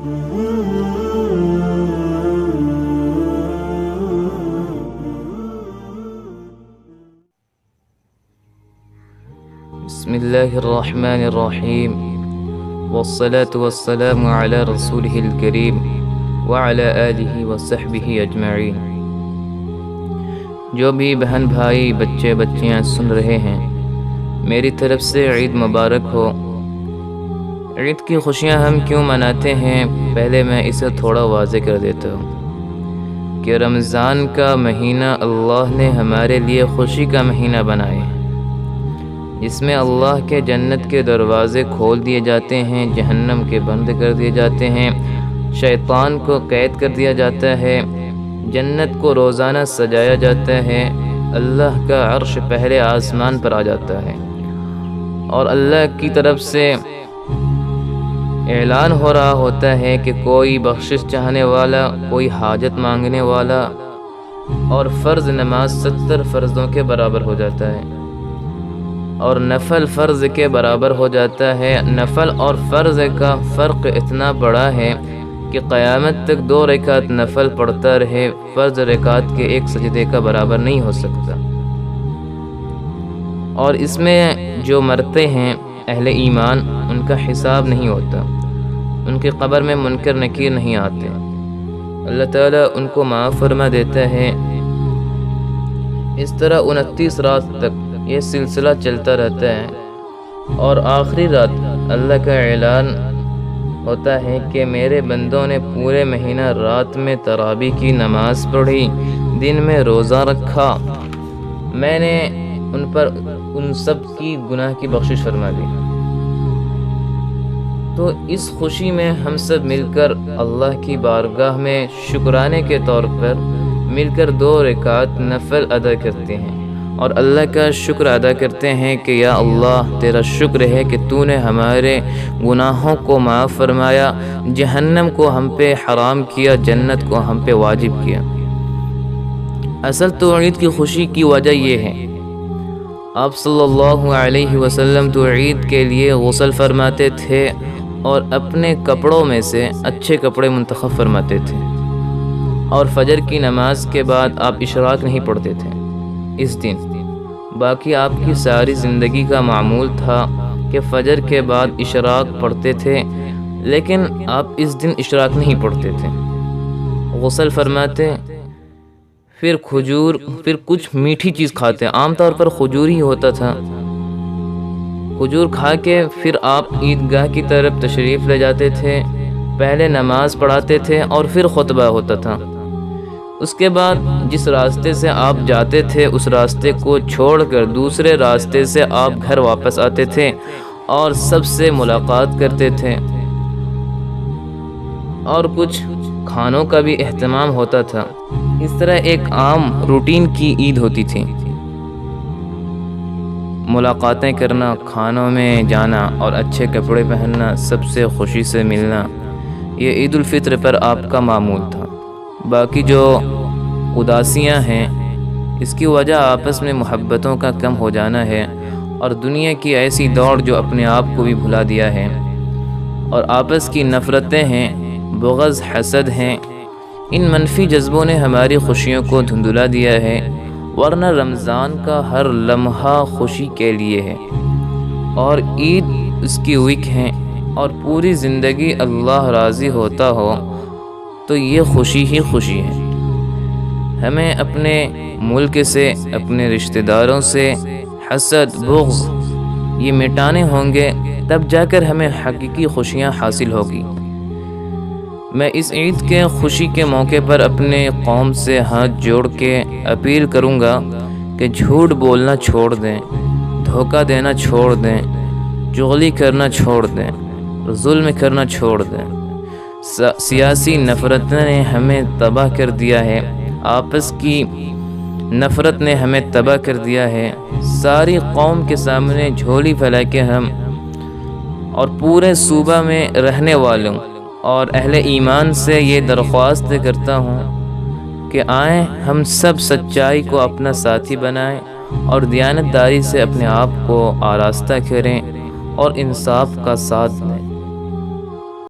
بسم اللہ الرحمن الرحیم والصلاة والسلام علی رسولہ الکریم وعلی آلہ وصحبہ اجمعین۔ جو بھی بہن بھائی بچے بچیاں سن رہے ہیں، میری طرف سے عید مبارک ہو۔ عید کی خوشیاں ہم کیوں مناتے ہیں، پہلے میں اسے تھوڑا واضح کر دیتا ہوں کہ رمضان کا مہینہ اللہ نے ہمارے لیے خوشی کا مہینہ بنایا ہے، اس میں اللہ کے جنت کے دروازے کھول دیے جاتے ہیں، جہنم کے بند کر دیے جاتے ہیں، شیطان کو قید کر دیا جاتا ہے، جنت کو روزانہ سجایا جاتا ہے، اللہ کا عرش پہلے آسمان پر آ جاتا ہے، اور اللہ کی طرف سے اعلان ہو رہا ہوتا ہے کہ کوئی بخشش چاہنے والا، کوئی حاجت مانگنے والا، اور فرض نماز 70 فرضوں کے برابر ہو جاتا ہے، اور نفل فرض کے برابر ہو جاتا ہے۔ نفل اور فرض کا فرق اتنا بڑا ہے کہ قیامت تک 2 رکعت نفل پڑھتا رہے، فرض رکعت کے 1 سجدے کا برابر نہیں ہو سکتا۔ اور اس میں جو مرتے ہیں اہل ایمان، ان کا حساب نہیں ہوتا، ان کی قبر میں منکر نکیر نہیں آتے، اللہ تعالیٰ ان کو معاف فرما دیتا ہے۔ اس طرح 29 رات تک یہ سلسلہ چلتا رہتا ہے، اور آخری رات اللہ کا اعلان ہوتا ہے کہ میرے بندوں نے پورے مہینہ رات میں تراویح کی نماز پڑھی، دن میں روزہ رکھا، میں نے ان پر ان سب کی گناہ کی بخشش فرما دی۔ تو اس خوشی میں ہم سب مل کر اللہ کی بارگاہ میں شکرانے کے طور پر مل کر 2 رکعت نفل ادا کرتے ہیں، اور اللہ کا شکر ادا کرتے ہیں کہ یا اللہ تیرا شکر ہے کہ تو نے ہمارے گناہوں کو معاف فرمایا، جہنم کو ہم پہ حرام کیا، جنت کو ہم پہ واجب کیا۔ اصل تو عید کی خوشی کی وجہ یہ ہے، آپ صلی اللہ علیہ وسلم تو عید کے لیے غسل فرماتے تھے، اور اپنے کپڑوں میں سے اچھے کپڑے منتخب فرماتے تھے، اور فجر کی نماز کے بعد آپ اشراق نہیں پڑھتے تھے اس دن۔ باقی آپ کی ساری زندگی کا معمول تھا کہ فجر کے بعد اشراق پڑھتے تھے، لیکن آپ اس دن اشراق نہیں پڑھتے تھے، غسل فرماتے، پھر کھجور، پھر کچھ میٹھی چیز کھاتے، عام طور پر کھجور ہی ہوتا تھا، کھجور کھا کے پھر آپ عیدگاہ کی طرف تشریف لے جاتے تھے، پہلے نماز پڑھاتے تھے اور پھر خطبہ ہوتا تھا۔ اس کے بعد جس راستے سے آپ جاتے تھے اس راستے کو چھوڑ کر دوسرے راستے سے آپ گھر واپس آتے تھے اور سب سے ملاقات کرتے تھے، اور کچھ کھانوں کا بھی اہتمام ہوتا تھا۔ اس طرح ایک عام روٹین کی عید ہوتی تھی، ملاقاتیں کرنا، کھانوں میں جانا اور اچھے کپڑے پہننا، سب سے خوشی سے ملنا، یہ عید الفطر پر آپ کا معمول تھا۔ باقی جو اداسیاں ہیں، اس کی وجہ آپس میں محبتوں کا کم ہو جانا ہے، اور دنیا کی ایسی دوڑ جو اپنے آپ کو بھی بھلا دیا ہے، اور آپس کی نفرتیں ہیں، بغض، حسد ہیں، ان منفی جذبوں نے ہماری خوشیوں کو دھندلا دیا ہے، ورنہ رمضان کا ہر لمحہ خوشی کے لیے ہے، اور عید اس کی وک ہے، اور پوری زندگی اللہ راضی ہوتا ہو تو یہ خوشی ہی خوشی ہے۔ ہمیں اپنے ملک سے، اپنے رشتہ داروں سے حسد، بغض یہ مٹانے ہوں گے، تب جا کر ہمیں حقیقی خوشیاں حاصل ہوگی۔ میں اس عید کے خوشی کے موقع پر اپنے قوم سے ہاتھ جوڑ کے اپیل کروں گا کہ جھوٹ بولنا چھوڑ دیں، دھوکہ دینا چھوڑ دیں، چغلی کرنا چھوڑ دیں، ظلم کرنا چھوڑ دیں۔ سیاسی نفرت نے ہمیں تباہ کر دیا ہے، آپس کی نفرت نے ہمیں تباہ کر دیا ہے۔ ساری قوم کے سامنے جھولی پھیلا کے ہم اور پورے صوبہ میں رہنے والوں اور اہل ایمان سے یہ درخواست کرتا ہوں کہ آئیں ہم سب سچائی کو اپنا ساتھی بنائیں اور دیانتداری سے اپنے آپ کو آراستہ کریں اور انصاف کا ساتھ دیں۔